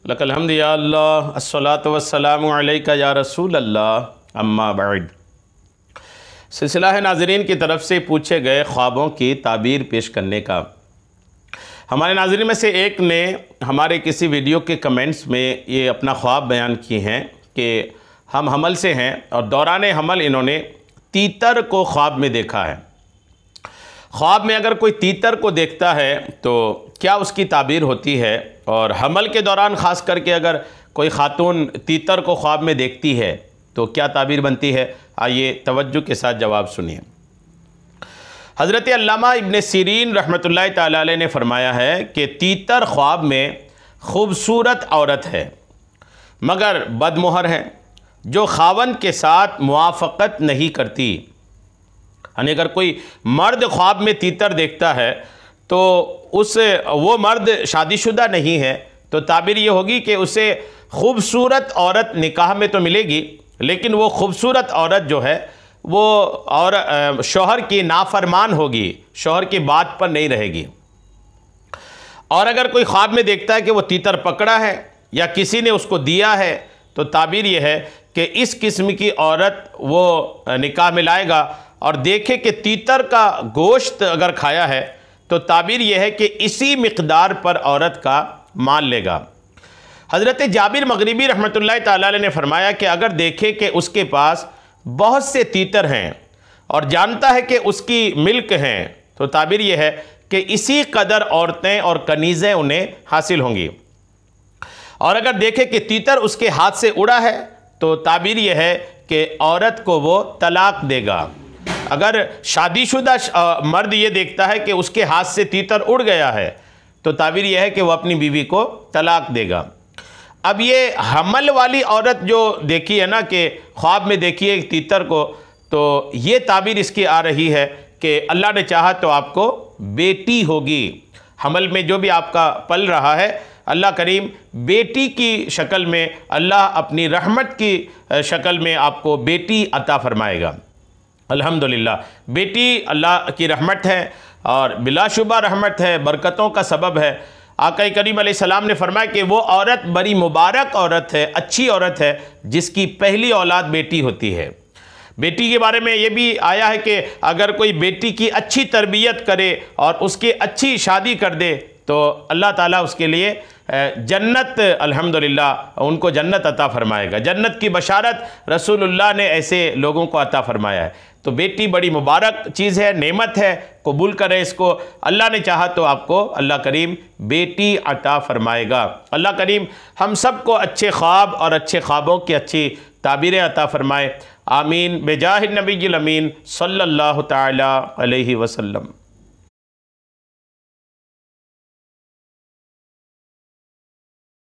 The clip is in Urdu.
لک الحمد یا اللہ الصلاۃ والسلام علیکہ یا رسول اللہ اما بعد۔ سلسلہ ہے ناظرین کی طرف سے پوچھے گئے خوابوں کی تعبیر پیش کرنے کا۔ ہمارے ناظرین میں سے ایک نے ہمارے کسی ویڈیو کے کمنٹس میں یہ اپنا خواب بیان کیے ہیں کہ ہم حمل سے ہیں اور دوران حمل انہوں نے تیتر کو خواب میں دیکھا ہے۔ خواب میں اگر کوئی تیتر کو دیکھتا ہے تو کیا اس کی تعبیر ہوتی ہے، اور حمل کے دوران خاص کر کے اگر کوئی خاتون تیتر کو خواب میں دیکھتی ہے تو کیا تعبیر بنتی ہے؟ آئیے توجہ کے ساتھ جواب سنیے۔ حضرت علامہ ابن سیرین رحمۃ اللہ تعالی علیہ نے فرمایا ہے کہ تیتر خواب میں خوبصورت عورت ہے مگر بدمہر ہے، جو خاوند کے ساتھ موافقت نہیں کرتی۔ یعنی اگر کوئی مرد خواب میں تیتر دیکھتا ہے تو وہ مرد شادی شدہ نہیں ہے، تو تعبیر یہ ہوگی کہ اسے خوبصورت عورت نکاح میں تو ملے گی، لیکن وہ خوبصورت عورت جو ہے وہ شوہر کی نافرمان ہوگی، شوہر کی بات پر نہیں رہے گی۔ اور اگر کوئی خواب میں دیکھتا ہے کہ وہ تیتر پکڑا ہے یا کسی نے اس کو دیا ہے تو تعبیر یہ ہے کہ اس قسم کی عورت وہ نکاح میں لائے گا، اور دیکھے کہ تیتر کا گوشت اگر کھایا ہے تو تعبیر یہ ہے کہ اسی مقدار پر عورت کا مان لے گا۔ حضرت جابر مغربی رحمۃ اللہ تعالی علیہ نے فرمایا کہ اگر دیکھے کہ اس کے پاس بہت سے تیتر ہیں اور جانتا ہے کہ اس کی ملک ہیں تو تعبیر یہ ہے کہ اسی قدر عورتیں اور کنیزیں انہیں حاصل ہوں گی۔ اور اگر دیکھے کہ تیتر اس کے ہاتھ سے اڑا ہے تو تعبیر یہ ہے کہ عورت کو وہ طلاق دے گا۔ اگر شادی شدہ مرد یہ دیکھتا ہے کہ اس کے ہاتھ سے تیتر اڑ گیا ہے تو تعبیر یہ ہے کہ وہ اپنی بیوی کو طلاق دے گا۔ اب یہ حمل والی عورت جو دیکھی ہے نا کہ خواب میں دیکھی ہے تیتر کو، تو یہ تعبیر اس کی آ رہی ہے کہ اللہ نے چاہا تو آپ کو بیٹی ہوگی۔ حمل میں جو بھی آپ کا پل رہا ہے، اللہ کریم بیٹی کی شکل میں، اللہ اپنی رحمت کی شکل میں آپ کو بیٹی عطا فرمائے گا۔ الحمدللہ بیٹی اللہ کی رحمت ہے اور بلا شبہ رحمت ہے، برکتوں کا سبب ہے۔ آقا کریم علیہ السلام نے فرمایا کہ وہ عورت بڑی مبارک عورت ہے، اچھی عورت ہے جس کی پہلی اولاد بیٹی ہوتی ہے۔ بیٹی کے بارے میں یہ بھی آیا ہے کہ اگر کوئی بیٹی کی اچھی تربیت کرے اور اس کی اچھی شادی کر دے تو اللہ تعالیٰ اس کے لیے جنت، الحمدللہ ان کو جنت عطا فرمائے گا۔ جنت کی بشارت رسول اللہ نے ایسے لوگوں کو عطا فرمایا ہے۔ تو بیٹی بڑی مبارک چیز ہے، نعمت ہے، قبول کرے اس کو۔ اللہ نے چاہا تو آپ کو اللہ کریم بیٹی عطا فرمائے گا۔ اللہ کریم ہم سب کو اچھے خواب اور اچھے خوابوں کی اچھی تعبیریں عطا فرمائے۔ آمین بجاہ النبی الامین صلی اللہ تعالی علیہ وسلم۔